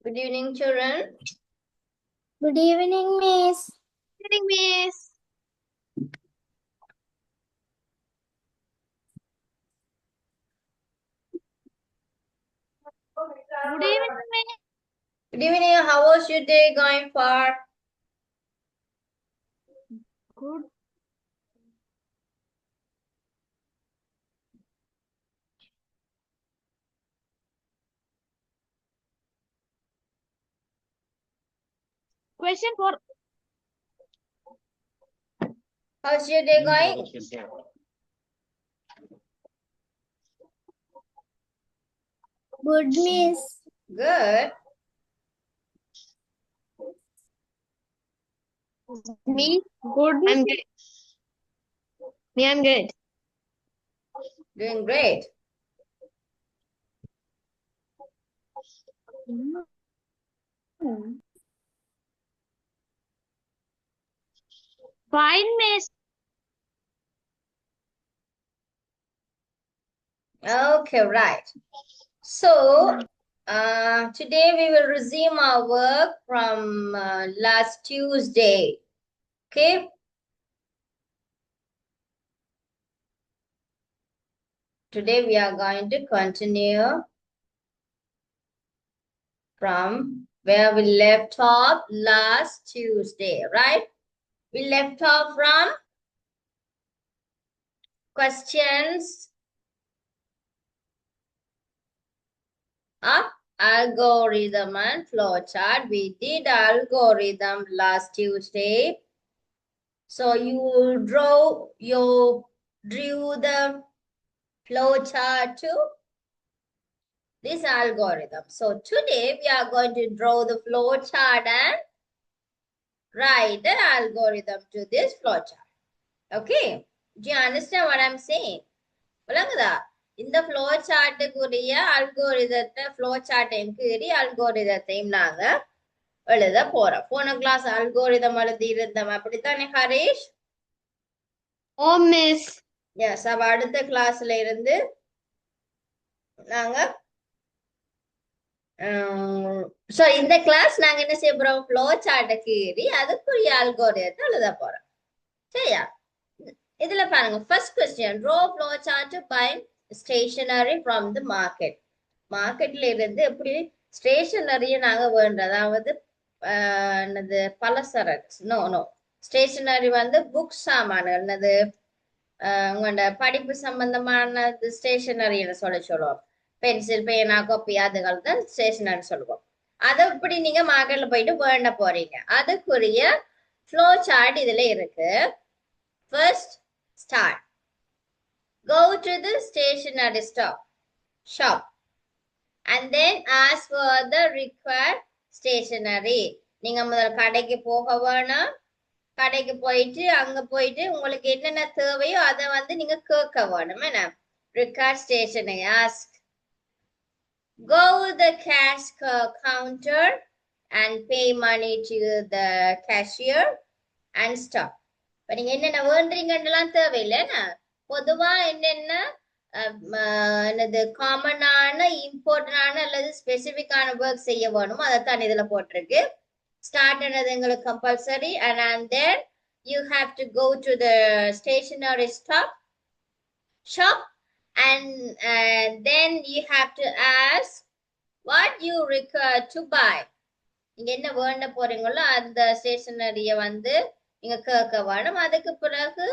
Good evening, children. Good evening, Miss. Good evening, Miss. Good evening, Miss. Good evening. How was your day going for? Good. Question for How's your day going? Good, Miss. Good. me. Good. I'm good. Me, I'm good. Doing great. Fine, Miss. Okay, right. So, today we will resume our work from last Tuesday. Okay. Today we are going to continue from where we left off last Tuesday, right? We left off from questions of algorithm and flowchart. We did algorithm last Tuesday. So you drew the flowchart to this algorithm. So today we are going to draw the flowchart and write the algorithm to this flowchart. Okay. Do you understand what I'm saying? விளங்குதா இந்த flow சார்ட்டுக்குரிய அல்கோரிதத்தை flow சார்ட்டையும் கீறி அல்கோரிதத்தையும் நாங்க எழுத போறோம். போன class algorithm எழுதி இருந்தோம் அப்படித்தானே ஹரீஷ்? Oh, Miss. எஸ், அப்ப அடுத்த கிளாஸ்ல இருந்து நாங்க இந்த கிளாஸ் நாங்க என்ன செய்ய போறோம்? ஃப்ளோ சார்ட்டை கீறி அதுக்குரிய அல்கோரிதத்தை எழுத போறோம். சரியா? இதுல பாருங்க, first question, draw flow chart to buy stationery from the market. மார்க்கெட்ல இருந்து எப்படி ஸ்டேஷனரிய நாங்க வேண்டோம், அதாவது என்னது பலசரக்கு, நோ ஸ்டேஷனரி வந்து புக்ஸ் சாமான், என்னது உங்களோட படிப்பு சம்பந்தமான ஸ்டேஷனரின்னு சொல்லுவோம். பென்சில், பேனா, காப்பி, அதுகள் தான் ஸ்டேஷனரி சொல்லுவோம். அதை இப்படி நீங்க மார்க்கெட்ல போயிட்டு வேண்ட போறீங்க, அதுக்குரிய ஃப்ளோ சார்ட் இதுல இருக்கு. First start, go to the stationery shop and then ask for the required stationery. நீங்க முதல்ல கடைக்கு போக வேணும். கடைக்கு போயிட்டு அங்க போயிட்டு உங்களுக்கு என்னென்ன தேவையோ அதை வந்து நீங்க கேட்க வேணும். என்ன required stationery, ask. Go the cash counter and pay money to the cashier and stop. இப்ப நீங்க என்னென்ன வேண்டுறீங்கலாம் தேவையில்லைன்னா, பொதுவா என்னென்ன என்னது காமனான, இம்பார்ட்டன்டான அல்லது ஸ்பெசிபிக்கான ஒர்க் செய்ய வேணுமோ அதைத்தான் இதுல போட்டிருக்கு. ஸ்டார்ட் என்னது எங்களுக்கு compulsory, and then you have to go to the stationery shop and then you have to ask what you require to buy. நீங்க என்ன வேண்ட போறீங்களோ அந்த ஸ்டேஷனரிய வந்து நீங்க கேட்க வேணும். அதுக்கு பிறகு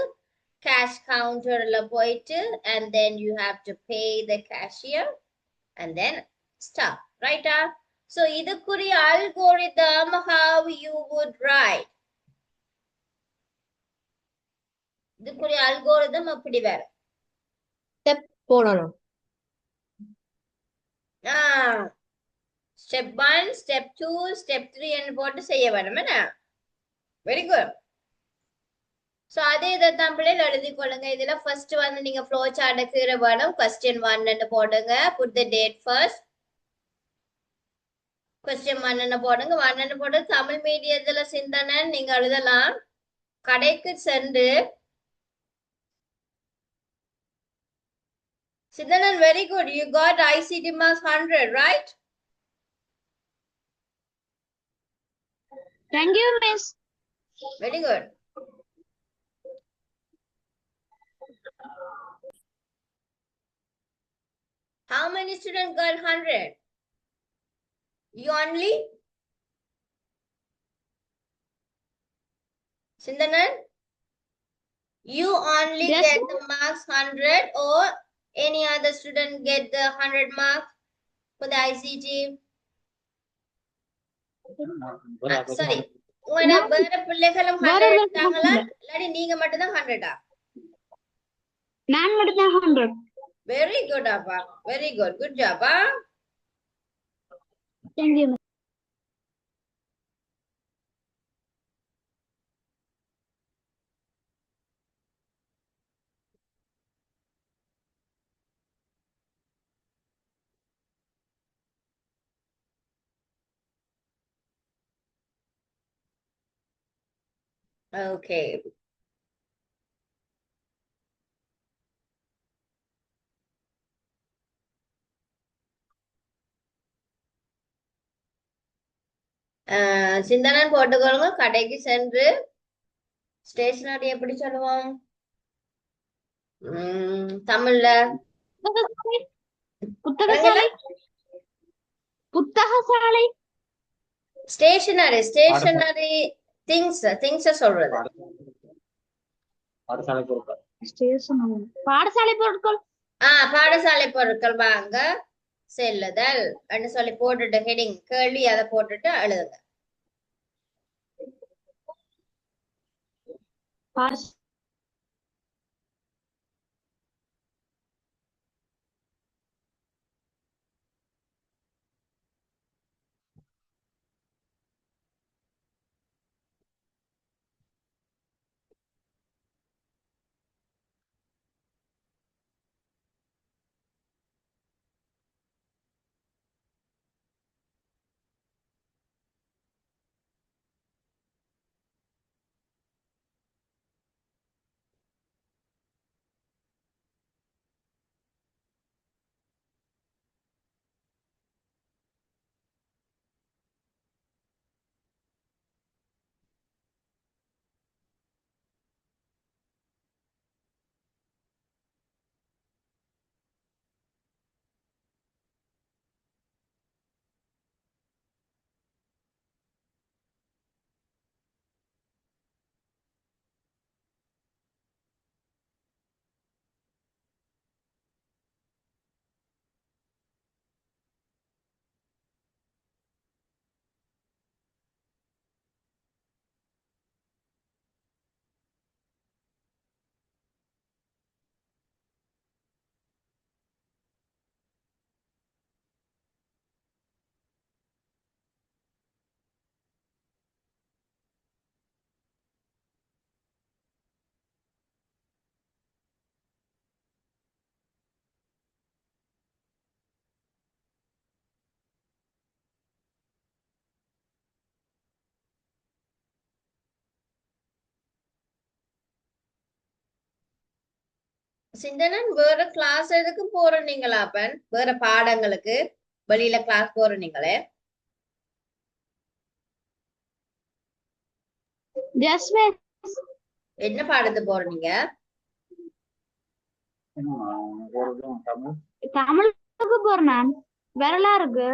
கேஷ் கவுண்டர்ல போயிட்டு and then you have to pay the cashier and then stop. ரைட்டா? So இதுக்குரிய algorithm how you would write. இதுக்குரிய algorithm அப்படி வேற. Step போடணும். Step 1, step 2, step 3 என்று போட்டு செய்ய வேணும். என்ன? Very good. சோ அதே இதைத்தான் பிள்ளைகள் எழுதி கொள்ளுங்க. இதுல ஃபர்ஸ்ட் வந்து நீங்க ஃப்ளோ சார்ட் கீழ வேணும். கொஸ்டின் 1 போடுங்க. Put the date first. Question 1 போடுங்க. 1 போட்டு தமிழ் மீடியத்துல சிந்தனை நீங்க எழுதலாம். கடைக்கு சென்று சிந்தனன், very good, you got ICT marks 100, right? Thank you, Miss. Very good. How many students got 100? You only? Sindanan? You only Yes, get the marks 100 or any other student get the 100 marks for the ICT? Sorry. உங்களோட வேற பிள்ளைகளும் 100 எடுத்தாங்களா இல்லாட்டி நீங்க மட்டும் தான் 100-ஆ? நான் மட்டும் தான் 100. Very good, அப்பா. Very good. Good job, ah? Thank you, Miss. Okay. சிந்தனன் போட்டுக்கொள்ளுங்க. கடைக்கு சென்று ஸ்டேஷனரி எப்படி சொல்லுவோம்? தமிழ்ல புத்தகசாலை. புத்தகசாலை. ஸ்டேஷனரி திங்ஸ் சொல்றது. பாடசாலை பொருட்கள். பாடசாலை பொருட்கள். பாடசாலை பொருட்கள் வாங்க செல்லுதல் அப்படின்னு சொல்லி போட்டுட்டு ஹெடிங் கேள்வி அதை போட்டுட்டு எழுதுங்க. சிந்தனன் வேற கிளாஸ் எதுக்கு போறீங்களா? அப்பன் வேற பாடங்களுக்கு வெளியில கிளாஸ் போறீங்களே? என்ன பாடத்து போறீங்க? தமிழுக்கு போறேன். வரலாறுக்கு.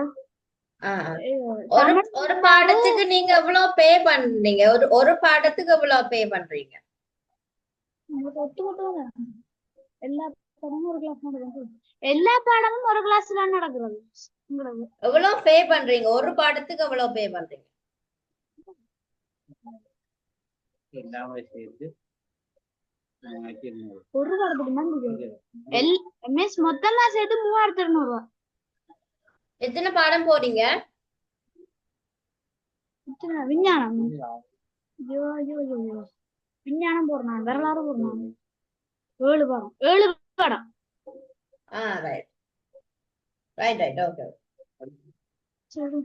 ஒரு பாடத்துக்கு நீங்க எவ்வளவு பே பண்றீங்க? ஒரு பாடத்துக்கு எவ்வளவு பே பண்றீங்க? எல்லா பாடமும் ஒரு கிளாஸ்ல நடக்கிறது. எவ்வளவு பே பண்றீங்க? ஒரு பாடத்துக்கு எவ்வளவு பே பண்றீங்க? ஒரு பாடத்துக்கு மொத்தமா சேர்த்து 3200. எத்தனை பாடம் போறீங்க? விஞ்ஞானம். விஞ்ஞானம் போறேன். வரலாறு போறேன். 7 பாடம். 7 பாடம். Right right right okay. சரி.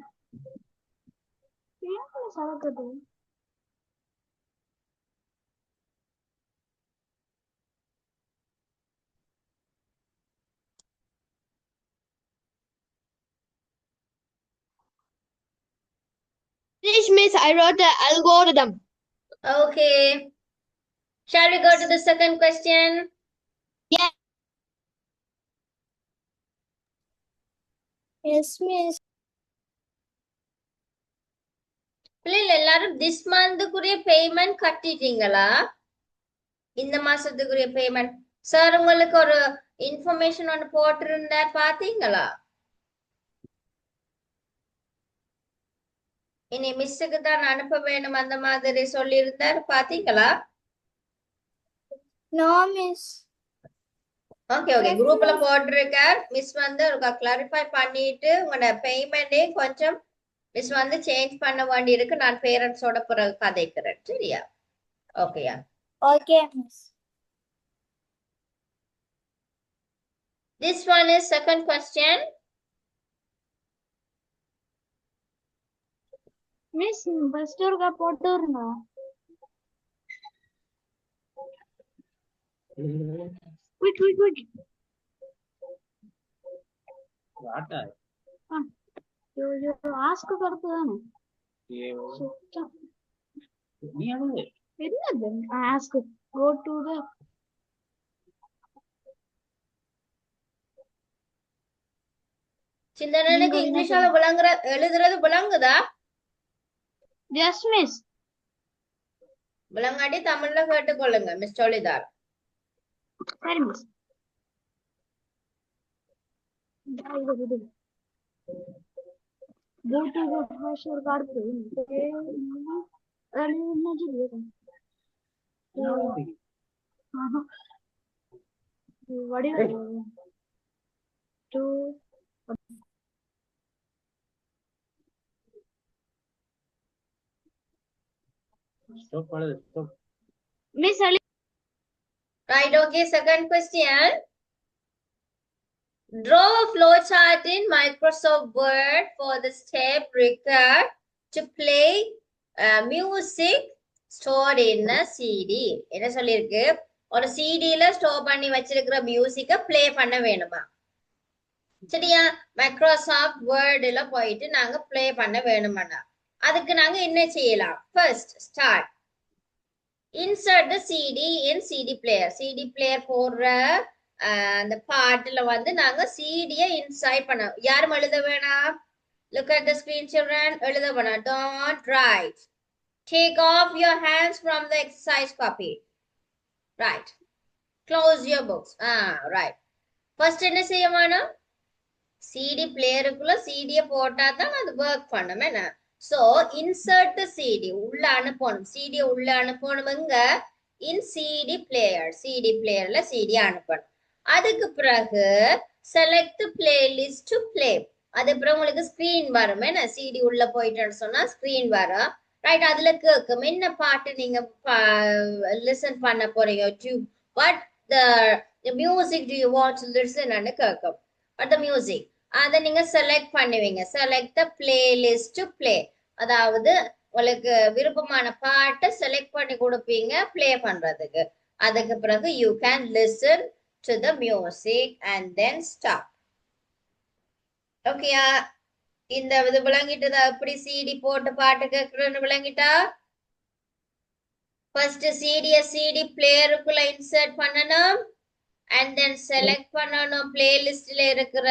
சவக்கட்டு. Finish Miss, I wrote the algorithm. Okay. Shall we go to the second question? Yes, Miss. பிள்ளைகள் எல்லாரும் this month-க்குரிய பேமெண்ட் கட்டிட்டீங்களா? இந்த மாசத்துக்குரிய பேமெண்ட் சார் உங்களுக்கு ஒரு இன்ஃபர்மேஷன் ஒன்று போட்டிருந்தார் பாத்தீங்களா? இனி மிஸ்ஸுக்கு தான் அனுப்ப வேணும் அந்த மாதிரி சொல்லியிருந்தார் பாத்தீங்களா? No, Miss. ஓகே ஓகே குரூப்ல போட்டிருக்கார். மிஸ் வந்து கிளாரிஃபை பண்ணிட்டு உங்களோட பேமெண்டே கொஞ்சம் மிஸ் வந்து சேஞ்ச் பண்ண வேண்டி இருக்கு. நான் பேரண்ட்ஸோட பிறகு கதைக்கிறேன். சரியா? ஓகேயா? Okay, Miss. This one is second question. Miss, first ஒருக்கா போட்டுருங்க. Quick. You ask கருத்து தானே? என்னது? Ask. Go to the. சிந்தனைக்கு இங்கிலீஷால எழுதுறது விளங்குதா? Yes, Miss. விளங்காட்டி தமிழ்ல கேட்டுக்கொள்ளுங்க. மிஸ் சொல்லிதார். சரி miss. Go to the pressure card. What do you to Stop. Miss Ali? Right, okay, second question. Draw a flowchart in Microsoft Word for the step required to play music stored in a CD. என்ன சொல்லிருக்கு? ஒரு CD-ல store பண்ணி வச்சிருக்கிற மியூசிக்க play பண்ண வேணுமா? சரியா? Microsoft வேர்டுல போயிட்டு நாங்க ப்ளே பண்ண வேணுமாண்ணா அதுக்கு நாங்க என்ன செய்யலாம்? ஃபர்ஸ்ட் ஸ்டார்ட் இன்சர்ட் தி சிடி இன் சிடி பிளேயர். சிடி பிளேயர் போடுற அந்த பாட்டுல வந்து நாங்க சிடியை இன்சர்ட் பண்ண யாரும் எழுத வேணாம். Look at the screen children. எழுத வேணாம். Don't write. Take off your hands from the exercise copy. Right. Close your books. Right. First என்ன செய்ய வேணும்? சிடி பிளேயருக்குள்ள சிடியை போட்டா தான் அது ஒர்க் பண்ணும். என்ன? So insert the CD. உள்ள அனுப்பணும். CD உள்ள அனுப்பணும்ங்க. In CD player. CD playerல CD அனுப்பணும். அதுக்கு பிறகு select the playlist to play. அது பிறகு உங்களுக்கு ஸ்கிரீன் வரும். என்ன? CD உள்ள போயிட்டேன்னு சொன்னா ஸ்கிரீன் வரும். ரைட். அதுல கேட்கும் என்ன பாட்டு நீங்க லிசன் பண்ண போறீங்க. What the music do you want to listen ன்னு கேட்கும். What the music. அதை நீங்க செலக்ட் பண்ணுவீங்க. Select the playlist to play. அதாவது உங்களுக்கு விருப்பமான பாட்டை செலக்ட் பண்ணி கொடுப்பீங்க பிளே பண்றதுக்கு. அதுக்கு பிறகு you can listen to the music and then stop. ஓகேயா? இந்த இது விளங்கிட்டதா? எப்படி சிடி போட்டு பாட்டு கேட்கறன்னு விளங்கிட்டா? ஃபர்ஸ்ட் சிடி பிளேயருக்குள்ள இன்சர்ட் பண்ணணும். And then select பண்ணணும். பிளேலிஸ்ட்ல இருக்கிற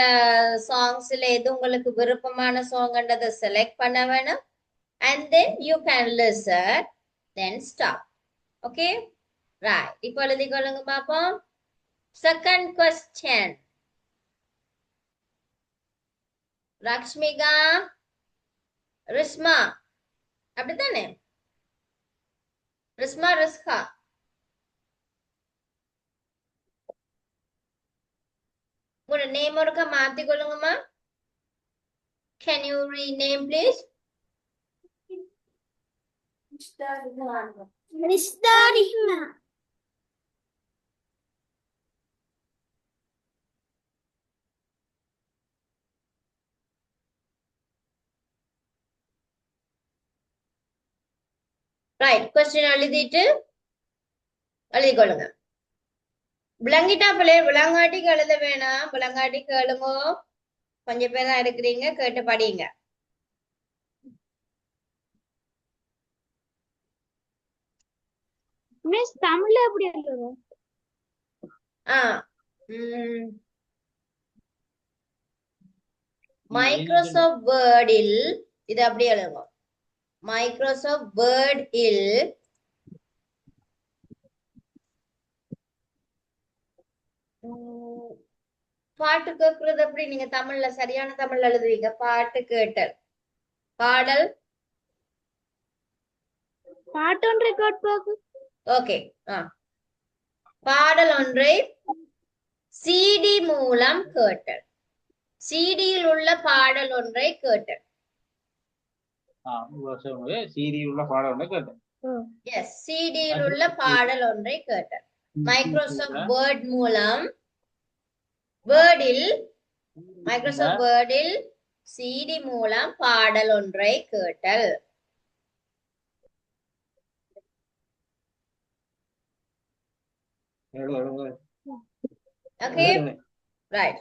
சாங்ஸ்ல எது உங்களுக்கு விருப்பமான சாங்ன்றதை செலக்ட் பண்ண வேணும். And then you can listen. Then stop. Okay? Right. இப்போ எழுதிக்கொள்ளுங்க பாப்போம். Second question. ரக்ஷ்மிகா, ரிஸ்மா, அப்படித்தானே? ரிஸ்மா, ரிஸ்கா. உங்களோட நேம் ஒருக்கா மாத்திக்கொள்ளுங்கம்மா. Can you rename please? Ristarima. Right. Question எழுதிட்டு எழுதிக்கொள்ளுங்க. விளங்கிட்டா பிள்ளை விளங்காட்டிக்கு எழுத வேணாம். விளங்காட்டி கேளுங்க. கொஞ்சம் பேர் தான் இருக்கிறீங்க. கேட்டு படிங்க. மிஸ் தமிழ்ல எப்படி எழுதுறது? மைக்ரோசாஃப்ட் வேர்டில் இது அப்படியே எழுதுவோம். மைக்ரோசாஃப்ட் வேர்டில் பாட்டு கேட்கறது எப்படி நீங்க தமிழ்ல சரியான தமிழ்ல எழுதுவீங்க? பாட்டு கேட்டல், பாடல். பாட்டு ஒன்று ரெக்கார்ட் பாக்கு. ஓகே. பாடல் ஒன்றை சிடி மூலம் கேட்டல். சிடியில் உள்ள பாடல் ஒன்றை கேட்டல். சீரியில் உள்ள பாடம் ஒன்றை கேட்டேன். எஸ், சிடியில் உள்ள பாடல் ஒன்றை கேட்டல். மைக்ரோசாஃப்ட் வேர்ட் மூலம் மைக்ரோசாஃப்ட் வேர்டில் சிடி மூலம் பாடல் ஒன்றை கேட்டல். Okay, right.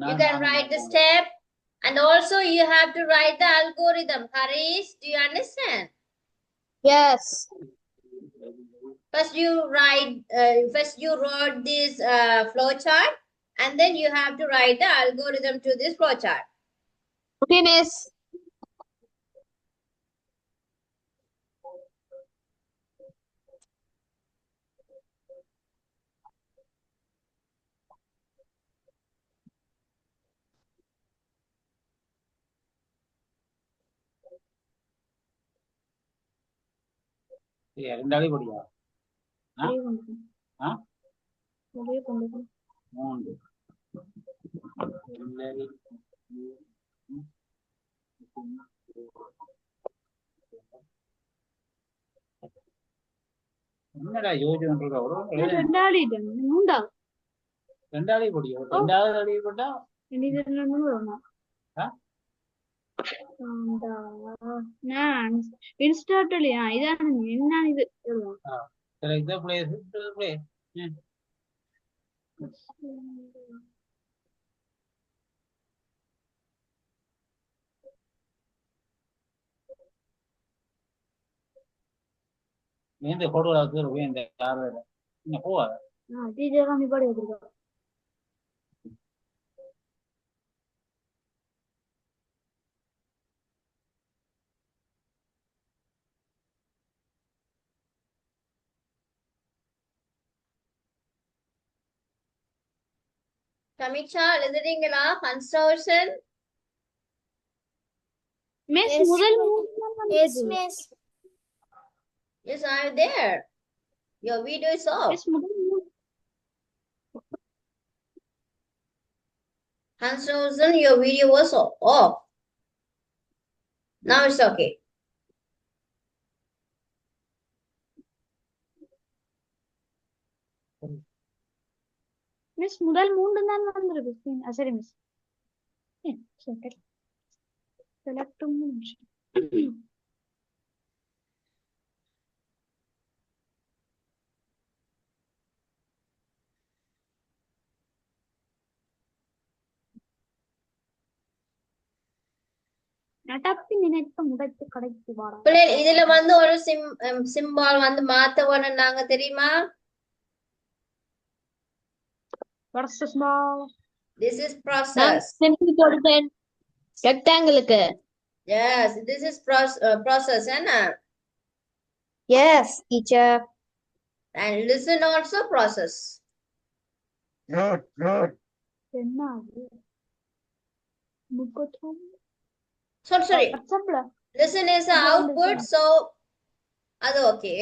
You can write the step and also you have to write the algorithm. Harish, do you understand? Yes. First you wrote this flow chart and then you have to write the algorithm to this flow chart. Okay, miss. ரெண்டாவது படியா? மூன்று. என்னடா யோசிச்சு ரெண்டாவது படியா? ரெண்டாவது அடி போட்டா இந்த போட்டோல இந்த யாரு என்ன போவாத Samiksha, எழுதுறீங்களா? Hanshausen? மிஸ் Yes, முதல் Yes, miss. Yes, I'm there. Your video is off. Miss முதல் Hanshausen, your video was off. Now it's okay. Miss முதல் மூன்று தான் வந்திருக்கு. சரி மிஸ். செலக்ட் நடப்பி நினைத்த முடத்து கடைக்கு வாடா. பிள்ளைகள் இதுல வந்து ஒரு சிம்பால் வந்து மாத்த வேணும்னாங்க தெரியுமா? This is process. ரெக்டாங்கிளுக்கு. Yes, this is process, என்ன? Yes, teacher. And listen also process. என்ன அது? முக்கோத்தம். Sorry. WhatsAppல. Listen is the output, so அது okay.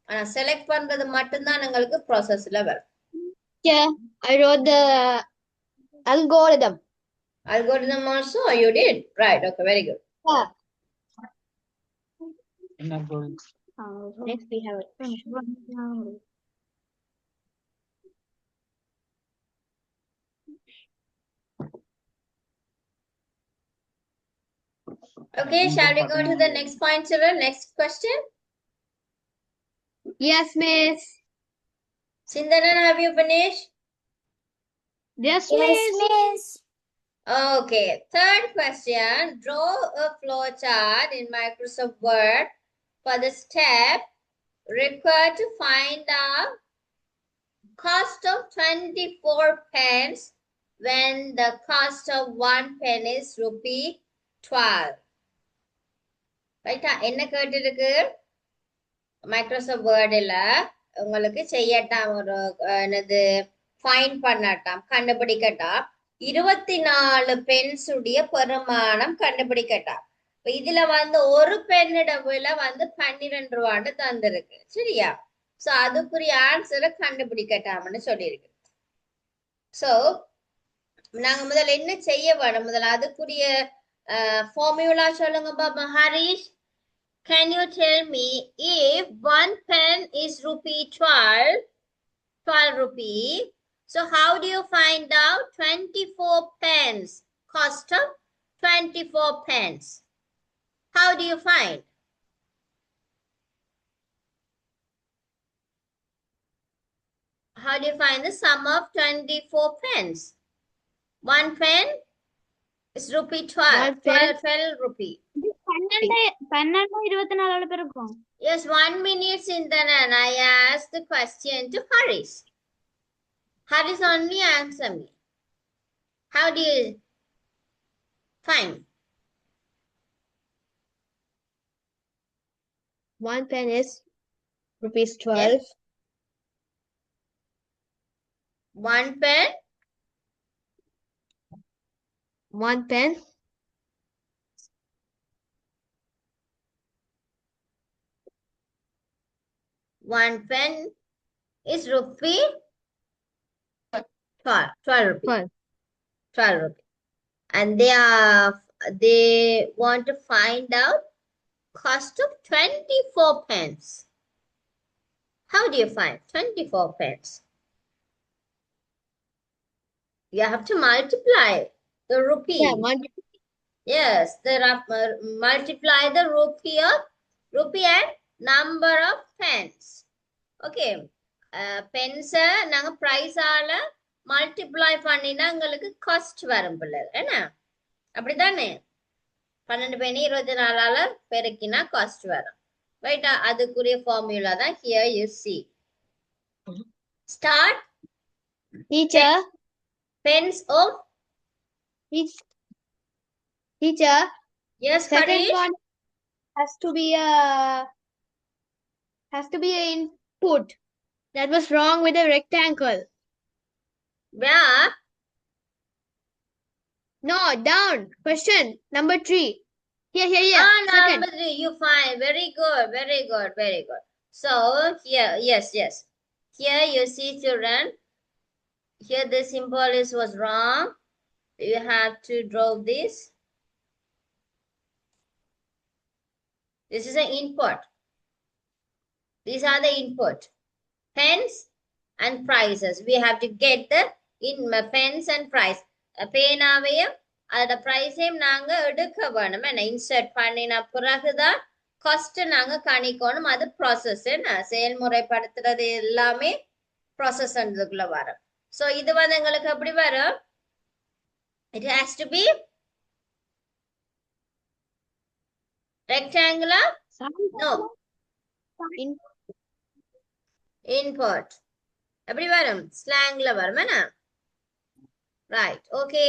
ஆனா select பண்றது மட்டும்தான் உங்களுக்கு processல வரும். Yeah, I wrote the algorithm. Algorithm also you did. Right, okay, very good. Yeah. என்ன Next we have it. Okay, shall we go to the next point, children? Next question. Yes, miss. Sindanan, have you finished? Yes, Yes, miss. miss. Okay, third question. Draw a flow chart in Microsoft Word for the step required to find the cost of 24 pence when the cost of 1 pen is rupee 12. Right? என்ன கேட்டிருக்கு? Microsoft வேர்டில் உங்களுக்கு செய்யட்டாம் ஒரு என்னது fine பண்ணட்டாம் கண்டுபிடிக்கட்டாம் 24 பென்ஸுடைய பெருமானம் கண்டுபிடிக்கட்டாம். இப்ப இதுல வந்து ஒரு பென்னோட விலை வந்து 12 ரூபான்னு தந்திருக்கு. சரியா? சோ அதுக்குரிய ஆன்சரை கண்டுபிடிக்கட்டாம்னு சொல்லியிருக்கு. சோ நாங்க முதல்ல என்ன செய்ய வேணும்? முதல்ல அதுக்குரிய ஃபார்முலா சொல்லுங்க பாப்பா. Harish, can you tell me if 1 pen is rupee 12 rupee, so how do you find out 24 pence, cost of 24 pence? How do you find? How do you find the sum of 24 pence? 1 pen is rupee 12, 12 rupee. 12 பேருக்கும். Yes, 1 minute, Sindanan. I asked the question to Harish. Harish only answer me. How do you find? 1 pen is rupees 12. 1 pen, 1 pen 1 pen is rupee 12 rupee. 12. 12 rupee. And they want to find out cost of 24 pence. How do you find 24 pence? You have to multiply the rupee. Yeah, Yes, multiply the rupee and number of pence. Okay. Pence நாங்க price ஆல multiply பண்ணினா உங்களுக்கு cost வரும் பிள்ளை. என்ன? அப்படிதானே? 12 penny 24 ஆல பெருக்கினா cost வரும். Right? அதுக்குரிய formula தான் here you see. Start. Teacher, Pence of. teacher, Yes, second Harish. one has to be a input. that was wrong with the rectangle. Where? No, down. Question number 3. Here. Second. Number 3. You find. Very good. Very good. Very good. So here, yes. Here you see, children. Here the symbol was wrong. You have to draw this. This is an input. These are the input. Pence and prices. We have to get the pence and price. பேனாவையும் அதோட பிரைஸையும் நாங்க எடுக்க வேணும். என்ன insert பண்ணின பிறகுதான் cost நாங்க கணிக்கணும். அது process. என்ன செயல்முறைப்படுத்துறது எல்லாமே ப்ராசஸ் அதுக்குள்ள வரும். ஸோ இது வந்து எங்களுக்கு எப்படி வரும்? It has to be rectangular. No. Input. எப்படி வரும்? ஸ்லாங்ல வரும். என்ன? ரைட். ஓகே.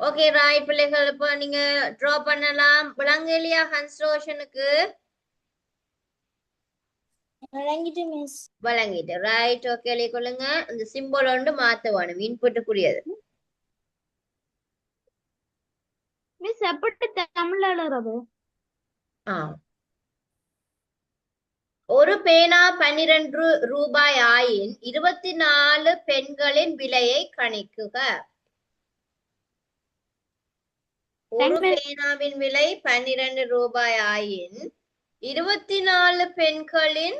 ஓகே ரைட் பிள்ளைகள். இப்போ நீங்க டிரா பண்ணலாம். விளங்க இல்லையா கன்ஸ்ட்ரக்ஷனுக்கு? விளங்கிட்டு மிஸ். விளங்கிட்டு. ரைட். ஓகே எழுதிக்கொள்ளுங்க. இந்த சிம்பிள் ஒன்று மாத்த வேணும். இன்புட்டுக்குரியது. மிஸ் எப்படி தமிழ்ல எழுதுறது? ஒரு பேனா 12 ரூபாய் ஆயின் 24 பெண்களின் விலையை கணிக்குக. ஒரு பேனாவின் விலை 12 ரூபாய் ஆயின் 24 பெண்களின்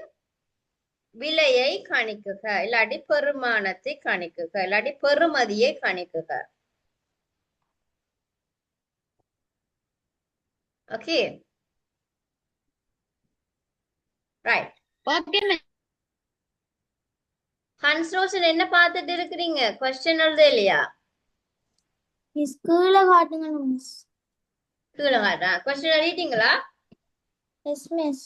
விலையை கணிக்குக. இல்லாட்டி பெருமானத்தை கணிக்குக. இல்லாட்டி பெறுமதியை கணிக்குக. Okay. Right. Okay miss. Construction என்ன பார்த்துட்டு இருக்கிறீங்க? क्वेश्चन எழுத இல்லையா? மிஸ் கீழே காட்டுங்க மிஸ். கீழே காட்டுறேன். கொஸ்டின் எழுதிட்டீங்களா? Yes miss.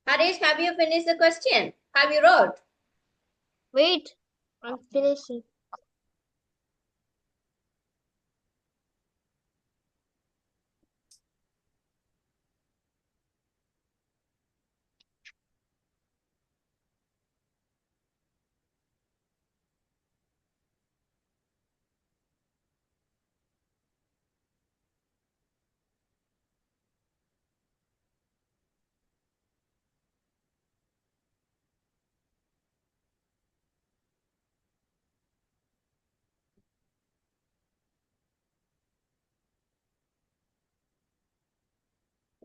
Harish, have you finished the question? Have you wrote? Wait, I'm finishing.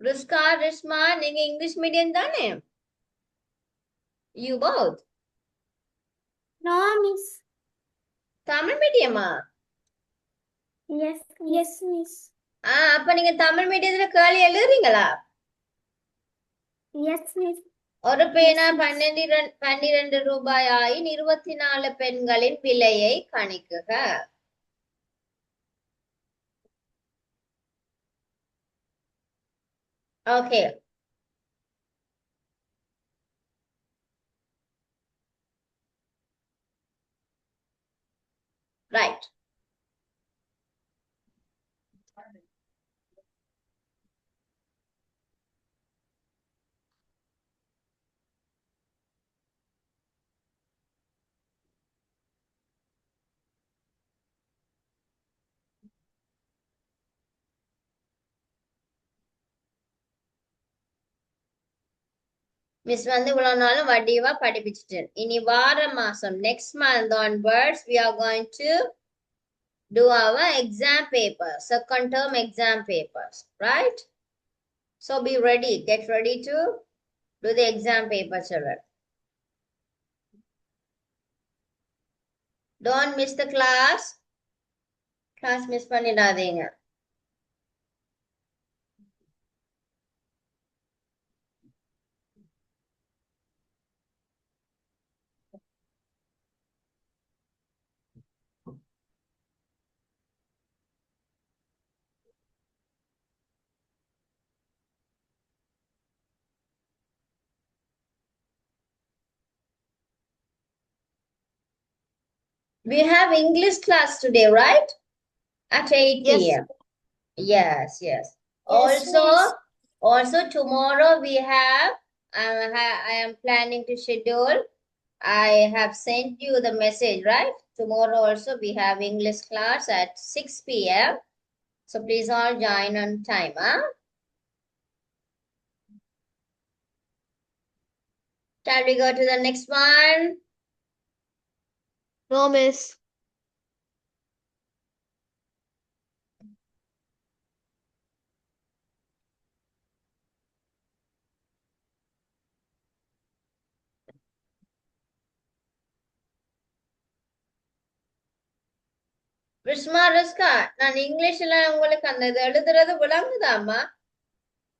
Ruska, Rishma, நீங்க இங்கிலீஷ் மீடியம் தானே? You both. No miss. Tamil மீடியமா? Yes yes miss. அப்ப நீங்க தமிழ் மீடியத்துல கேள்வி எழுதுறீங்களா? Yes miss. ஒரு பேனா 12 ரூபாய் ஆயின் 24 பெண்களின் விலையை கணிக்குக. ஓகே. ரைட். மிஸ் வந்து இவ்வளவு நாளும் வடிவா படிப்பிச்சிட்டேன். இனி வார மாசம் next month onwards we are going to do our exam papers, second term exam papers, right? So be ready, get ready to do the exam paper, children. Don't miss the class. Class miss பண்ணிடாதீங்க. We have English class today, right? At 8 Yes. p.m. Yes, yes. Yes, Also tomorrow we have, I am planning to schedule. I have sent you the message, right? Tomorrow also we have English class at 6 p.m. So please all join on time, huh? Shall we go to the next one? No, miss. Rishma, Ruska, நான் இங்கிலீஷ்ல உங்களுக்கு அந்த இது எழுதுறது விளங்குதாம்மா?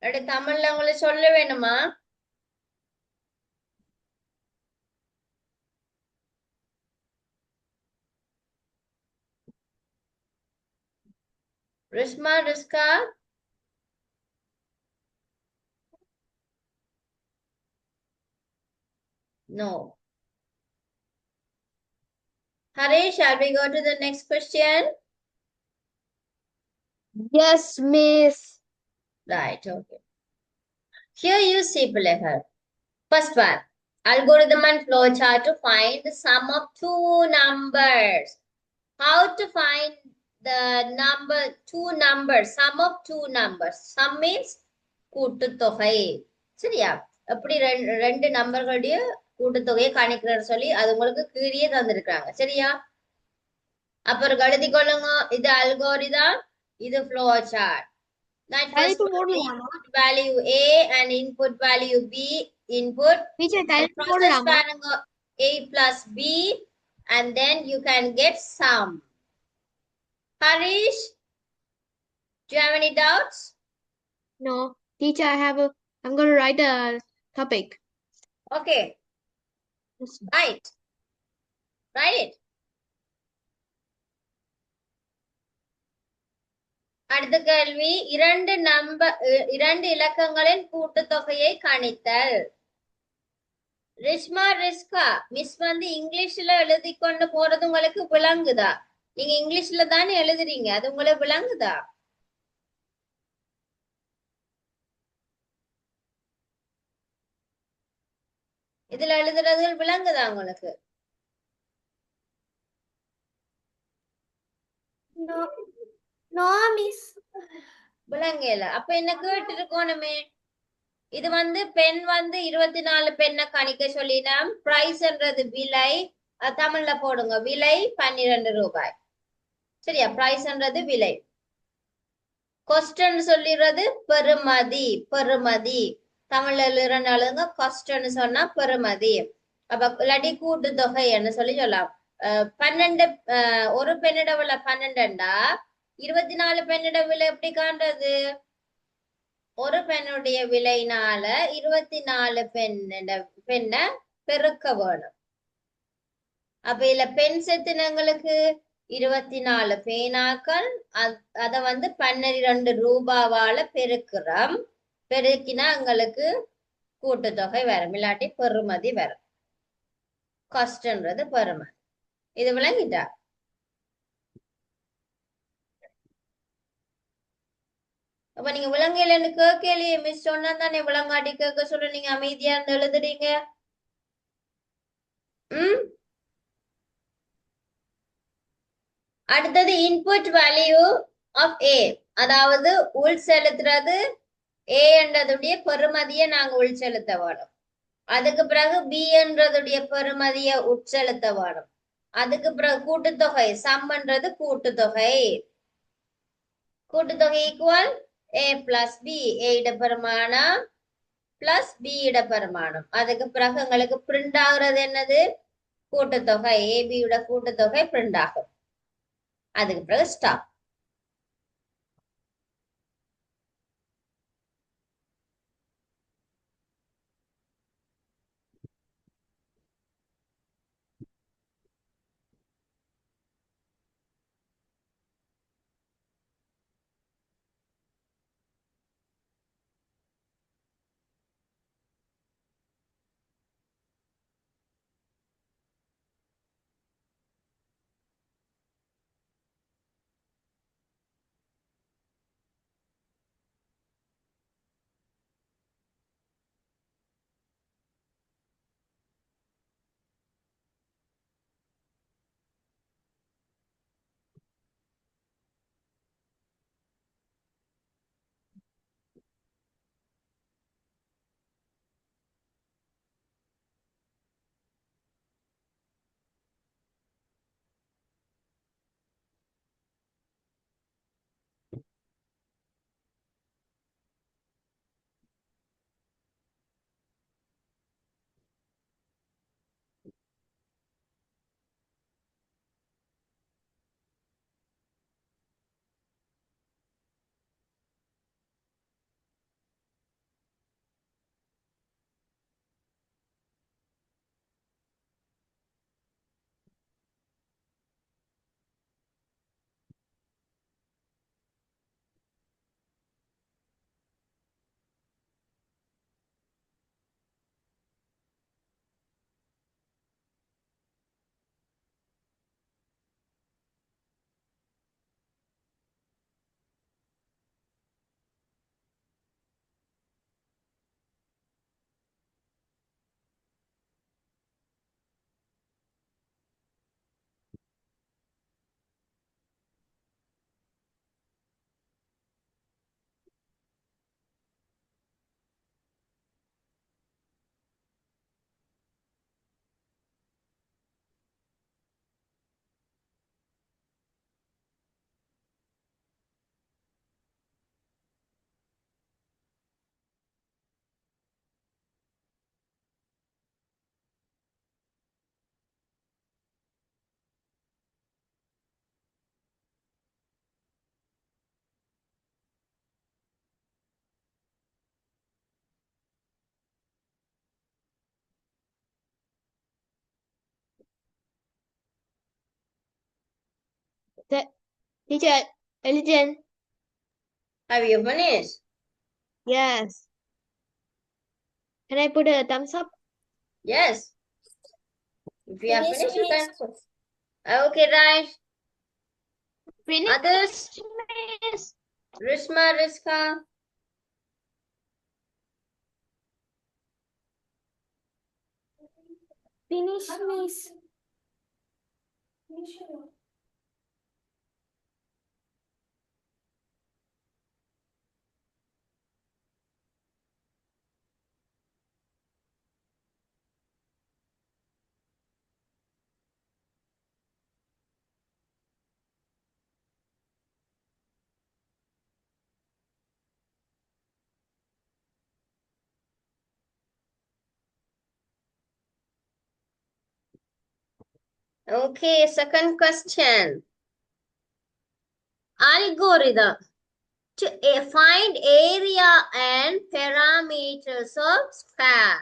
இல்லாட்டி தமிழ்ல உங்களுக்கு சொல்ல வேணுமா? Rishma, Ruska? No. Harish, shall we go to the next question? Yes, miss. Right, okay. Here you see, Pulekar. First one, algorithm and flowchart to find the sum of two numbers. How to find the two numbers, sum of two numbers. Sum means கூட்டுத்தொகை. சரியா? அப்படி ரெண்டு நம்பர்களுடைய கூட்டுத்தொகையை கணிக்கிறன்னு சொல்லி அது உங்களுக்கு கீழே தந்திருக்காங்க. சரியா? அப்புறம் எழுதி கொள்ளுங்க. இது அல்கோரிதம், இது flowchart. That first one, input value A and input value B. Input Teacher, and process பாருங்க A plus B and then you can get sum. Harish, do you have any doubts? No, teacher, I'm going to write a topic. Okay, Yes. write it. அடுத்த கேள்வி இரண்டு இலக்கங்களின் கூட்டுத்தொகையை கணித்தல். Rishma ரிஸ்கா miss வந்து இங்கிலீஷ்ல எழுதி கொண்டு போறது உங்களுக்கு விளங்குதா? நீங்க இங்கிலீஷ்ல தானே எழுதுறீங்க, அது உங்களுக்கு விளங்குதா? இதுல எழுதுறது விளங்குதா உங்களுக்கு? No. No, miss. விளங்கல. அப்ப என்ன கேட்டு இருக்கணுமே? இது வந்து பெண் வந்து 24 பெண்ணை கணிக்க சொல்லினோம். பிரைஸ்ன்றது விலை, தமிழ்ல போடுங்க, விலை 12 ரூபாய். சரியா? பிரைஸ்ன்றது விலை. கொஸ்டன் சொல்லிடுறது பெறுமதி. பெறுமதி தமிழ்ல எழுதுங்க, கொஸ்டன் சொன்னா பெறுமதி. அப்ப இல்லாட்டி கூட்டுத்தொகை என்ன சொல்லலாம். 12 ஒரு பெண்ணிட விலை 12டா 24 பெண்ணிட விலை எப்படி காண்றது? ஒரு பெண்ணுடைய விலைனால 24 பெண்ணை பெருக்க வேணும். அப்ப இதுல பெண் செத்தினங்களுக்கு 24 பேனாக்கள், அத வந்து 12 ரூபாவால பெருக்கிறோம். பெருக்கினா எங்களுக்கு கூட்டுத்தொகை வரும், இல்லாட்டி பெறுமதி வரும். காஸ்ட்ன்றது பெறுமதி. இது விளங்கிட்டா? அப்ப நீங்க விளங்கலன்னு கேட்கலையே மிஸ், சொன்னா தானே விளங்காட்டி கேட்க சொல்ல நீங்க அமைதியா இருந்து எழுதுறீங்க. அடுத்தது இன்புட் வேல்யூ ஆஃப் ஏ, அதாவது உள் செலுத்துறது ஏ என்றதுடைய பெறுமதியை நாங்க உள் செலுத்த வேணும். அதுக்கு பிறகு பி என்றதுடைய பெறுமதியை உட்செலுத்த வேணும். அதுக்கு பிறகு கூட்டுத்தொகை சம்ன்றது கூட்டுத்தொகை. கூட்டுத்தொகை ஈக்குவல் ஏ பிளஸ் பி, ஏ இட பெருமானம் பிளஸ் பி இட பெருமானம். அதுக்கு பிறகு எங்களுக்கு பிரிண்ட் ஆகுறது என்னது? கூட்டுத்தொகை, ஏபியோட கூட்டுத்தொகை பிரிண்ட் ஆகும். அதுக்கு பிறகு ஸ்டாப். Teacher, எழுதிட்டேன். Have you finished? Yes. Can I put a thumbs up? Yes. If you have Finish, finished, you can finish. put. Okay, right. Finish. Others? Miss. Rishma, Rishka. Finish, miss. Okay, second question. Algorithm to find area and parameters of square.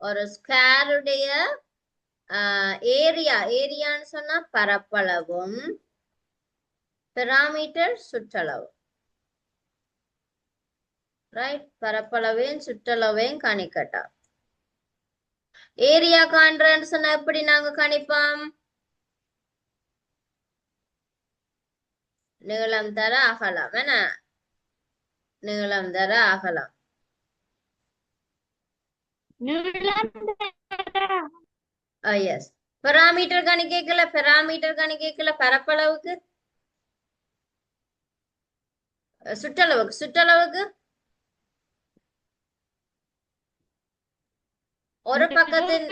ஒரு square உடைய ஏரியான்னு சொன்னா பரப்பளவும் parameter சுற்றளவு. Right, பரப்பளவையும் சுற்றளவையும் கணிக்கட்டா. Area காண்றேன்னு சொன்னா எப்படி நாங்க கணிப்போம்? நீளம் தர அகலம் என்ன? நீளம் தர அகலம். எஸ். பெராமீட்டர் கணிக்கல பரப்பளவுக்கு சுற்றளவுக்கு ஒரு பக்கத்தின்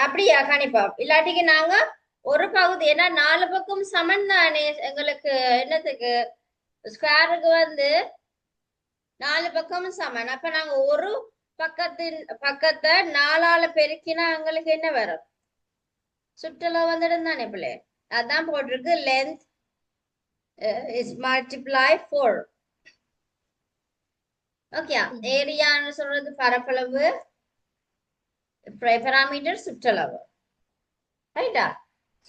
அப்படியா கணிப்போம். இல்லாட்டிக்கு நாங்க ஒரு பகுதி, ஏன்னா 4 பக்கம் சமன் தானே எங்களுக்கு, என்னத்துக்கு ஸ்கொயருக்கு 4 பக்கமும் சமன். அப்ப நாங்க ஒரு பக்கத்தை 4ஆல பெருக்கினா எங்களுக்கு என்ன வரும்? சுற்றளவு வந்துடும் தானே பிள்ளை. அதான் போட்டிருக்கு லென்த் is multiply 4. ஓகே, ஏரியான்னு சொல்றது பரப்பளவு, parameter சுற்றளவு. ரைட்டா?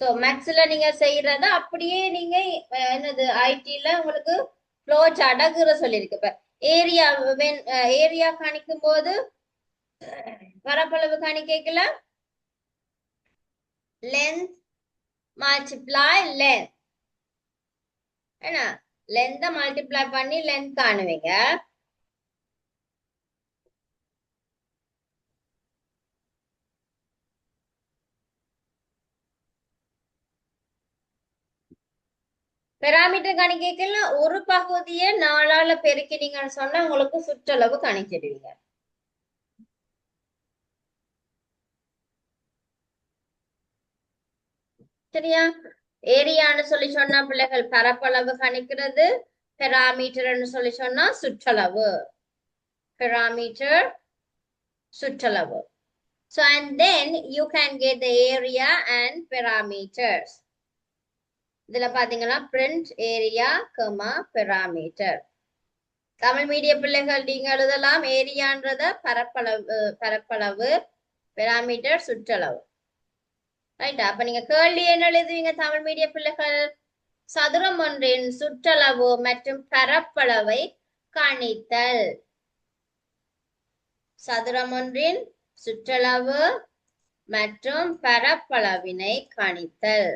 சோ மேக்ஸ்ல நீங்க செய்யறத அப்படியே நீங்க என்னது ஐடில உங்களுக்கு ஃப்ளோ சார்ட் அகற சொல்லிருக்கு. இப்ப ஏரியா கணிக்கும் போது பரப்பளவு கணிக்கல லென்த் மல்டிப்ளை லென்த், என்ன லென்த்தை மல்டிப்ளை பண்ணி லென்த் காணுவீங்க. பெராமீட்டர் கணிக்கல ஒரு பகுதியை 4ஆல பெருக்கினீங்கன்னு சொன்னா உங்களுக்கு சுற்றளவு கணிச்சிடுவீங்க. சரியா? ஏரியான்னு சொல்லி சொன்னா பிள்ளைகள் பரப்பளவு கணிக்கிறது, பெராமீட்டர்னு சொல்லி சொன்னா சுற்றளவு. பெராமீட்டர் சுற்றளவு. So and then you can get the area and parameters. இதுல பாத்தீங்கன்னா print area, parameter. தமிழ் மீடிய பிள்ளைகள் நீங்க எழுதலாம் ஏரியான்றத பரப்பளவு, parameter சுற்றளவு. ரைட்டா? அப்ப நீங்க கேள்வி என்ன எழுதுவீங்க தமிழ் மீடிய பிள்ளைகள்? சதுரம் ஒன்றின் சுற்றளவு மற்றும் பரப்பளவை கணித்தல். சதுரம் ஒன்றின் சுற்றளவு மற்றும் பரப்பளவினை கணித்தல்.